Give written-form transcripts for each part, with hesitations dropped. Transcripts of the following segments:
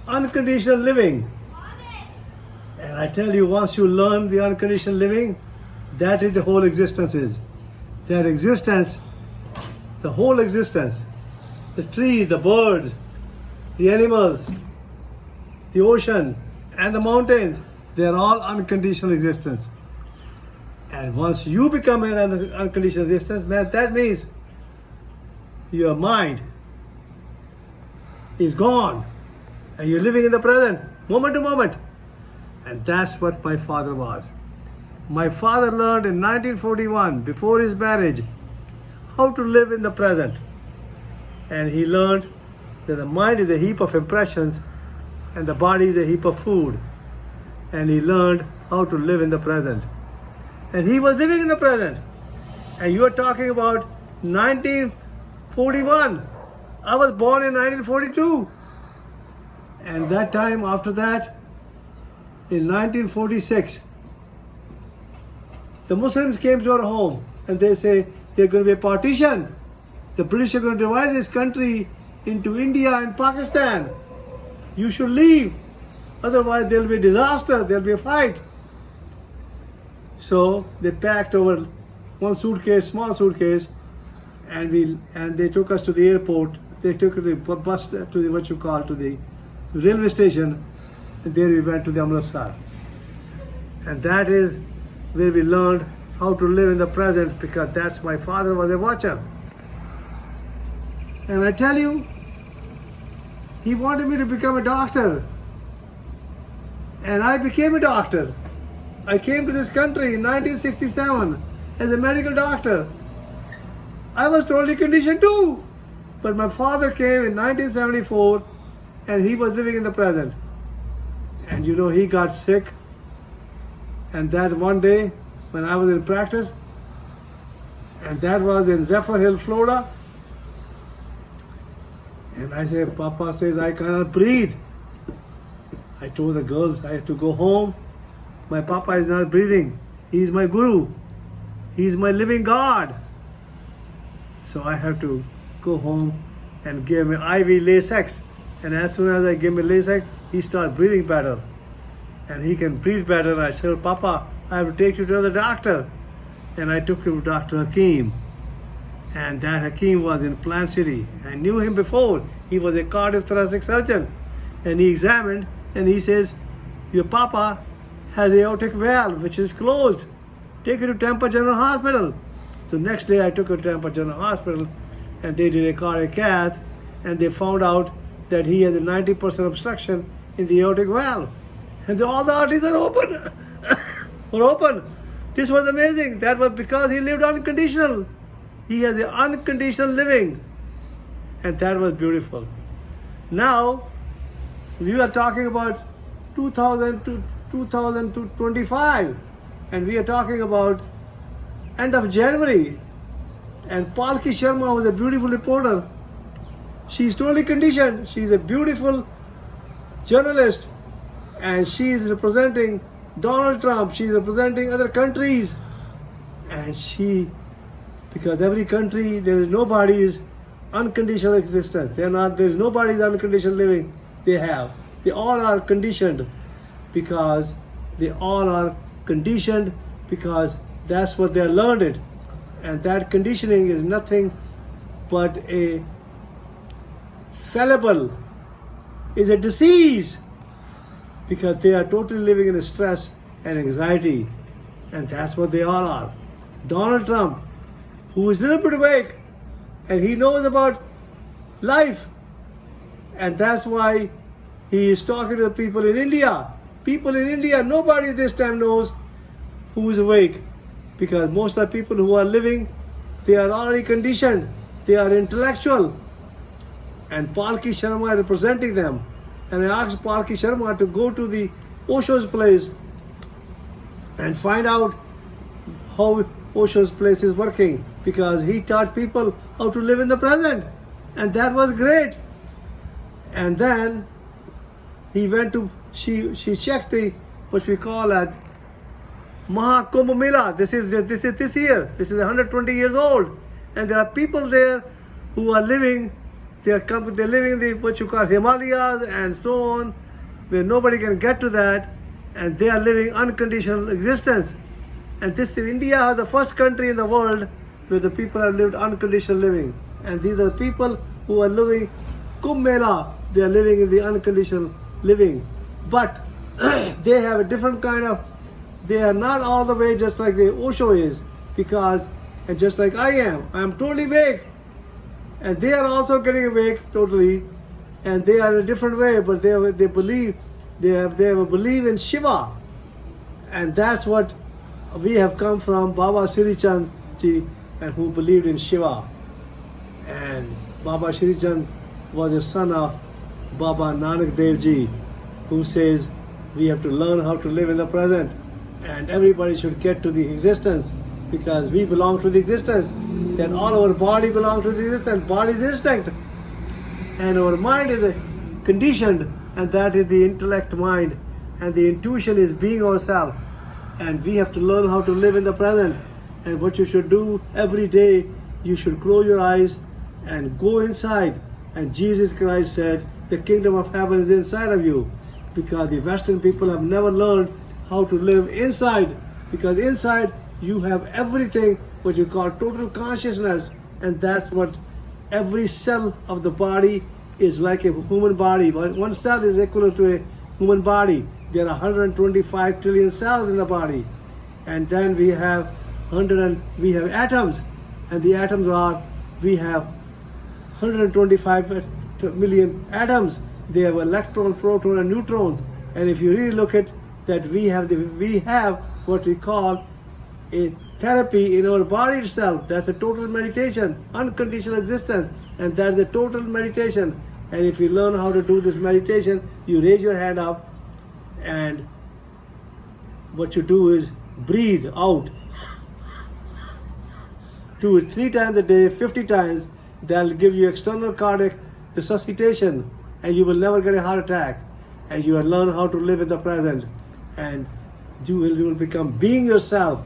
unconditional living. And I tell you, once you learn the unconditional living, that is the whole existence is. That existence, the whole existence, the trees, the birds, the animals, the ocean, and the mountains, they are all unconditional existence. And once you become an unconditional existence, that means your mind is gone and you're living in the present, moment to moment. And that's what my father was. My father learned in 1941, before his marriage, how to live in the present. And he learned that the mind is a heap of impressions and the body is a heap of food. And he learned how to live in the present. And he was living in the present. And you are talking about 1941. I was born in 1942. And that time after that, in 1946, the Muslims came to our home and they say there's going to be a partition. The British are going to divide this country into India and Pakistan. You should leave. Otherwise there will be a disaster, there will be a fight. So they packed over one suitcase, small suitcase, and they took us to the airport. They took the bus to the railway station, and there we went to the Amritsar. And that is where we learned how to live in the present, because that's my father was a watcher. And I tell you, he wanted me to become a doctor. And I became a doctor. I came to this country in 1967 as a medical doctor. I was totally conditioned too. But my father came in 1974 and he was living in the present. And you know, he got sick. And that one day when I was in practice, and that was in Zephyr Hill, Florida. And I said, Papa says, I cannot breathe. I told the girls I have to go home. My Papa is not breathing. He is my Guru. He is my living God. So I have to go home and give him IV Lasix. And as soon as I give him Lasix, he starts breathing better. And he can breathe better. And I said, Papa, I have to take you to the doctor. And I took him to Dr. Hakim. And that Hakim was in Plant City. I knew him before. He was a cardiothoracic surgeon. And he examined and he says, your Papa has aortic valve which is closed. Take it to Tampa General Hospital. So next day I took her to Tampa General Hospital and they did a cardiac cath and they found out that he has a 90% obstruction in the aortic valve. And all the arteries are open. were open. This was amazing. That was because he lived unconditional. He has an unconditional living. And that was beautiful. Now, we are talking about 2000 to 2025. And we are talking about end of January. And Palki Sharma was a beautiful reporter. She's totally conditioned. She's a beautiful journalist. And she is representing Donald Trump. She's representing other countries. And because every country, there is nobody's unconditional existence. There is nobody's unconditional living they have. They all are conditioned because that's what they learned it. And that conditioning is nothing but a fallible, is a disease, because they are totally living in stress and anxiety. And that's what they all are. Donald Trump, who is a little bit awake, and he knows about life. And that's why he is talking to the people in India. People in India, nobody this time knows who is awake. Because most of the people who are living, they are already conditioned. They are intellectual. And Palki Sharma is representing them. And I asked Palki Sharma to go to the Osho's place and find out how Osho's place is working, because he taught people how to live in the present, and that was great. And then he went to she checked the what we call a Mahakumbh Mela. This is this year. This is 120 years old, and there are people there who are living They're living in the what you call Himalayas and so on, where nobody can get to that, and they are living unconditional existence. And this India is the first country in the world where the people have lived unconditional living. And these are the people who are living Kumbh Mela. They are living in the unconditional living. But they have a different kind of, they are not all the way just like the Osho is, because, and just like I am totally awake. And they are also getting awake totally. And they are in a different way, but they believe, they have a belief in Shiva. And that's what we have come from Baba Sri Chand ji, and who believed in Shiva. And Baba Sri Chand was the son of Baba Nanak Dev ji, who says we have to learn how to live in the present, and everybody should get to the existence, because we belong to the existence. Then all our body belongs to the existence. Body is instinct, and our mind is conditioned, and that is the intellect mind, and the intuition is being ourselves. And we have to learn how to live in the present. And what you should do every day, you should close your eyes and go inside. And Jesus Christ said, the kingdom of heaven is inside of you. Because the Western people have never learned how to live inside. Because inside you have everything what you call total consciousness. And that's what every cell of the body is like a human body. One cell is equal to a human body. There are 125 trillion cells in the body. And then we have atoms. And the atoms are, we have 125 million atoms. They have electron, proton, and neutrons. And if you really look at that, we have what we call a therapy in our body itself. That's a total meditation, unconditional existence, and that's a total meditation. And if you learn how to do this meditation, you raise your hand up, and what you do is breathe out. Do it 3 times a day, 50 times. That'll give you external cardiac resuscitation, and you will never get a heart attack. And you will learn how to live in the present, and you will become being yourself.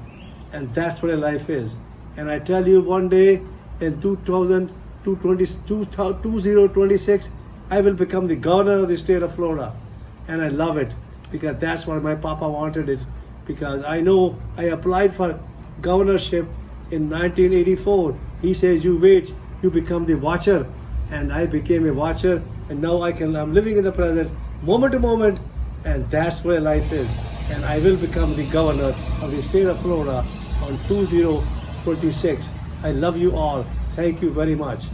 And that's what a life is. And I tell you, one day in 2026, I will become the governor of the state of Florida. And I love it, because that's what my papa wanted it. Because I know I applied for governorship in 1984. He says, you wait, you become the watcher. And I became a watcher, and now I'm living in the present, moment to moment, and that's where life is. And I will become the governor of the state of Florida on 2026. I love you all. Thank you very much.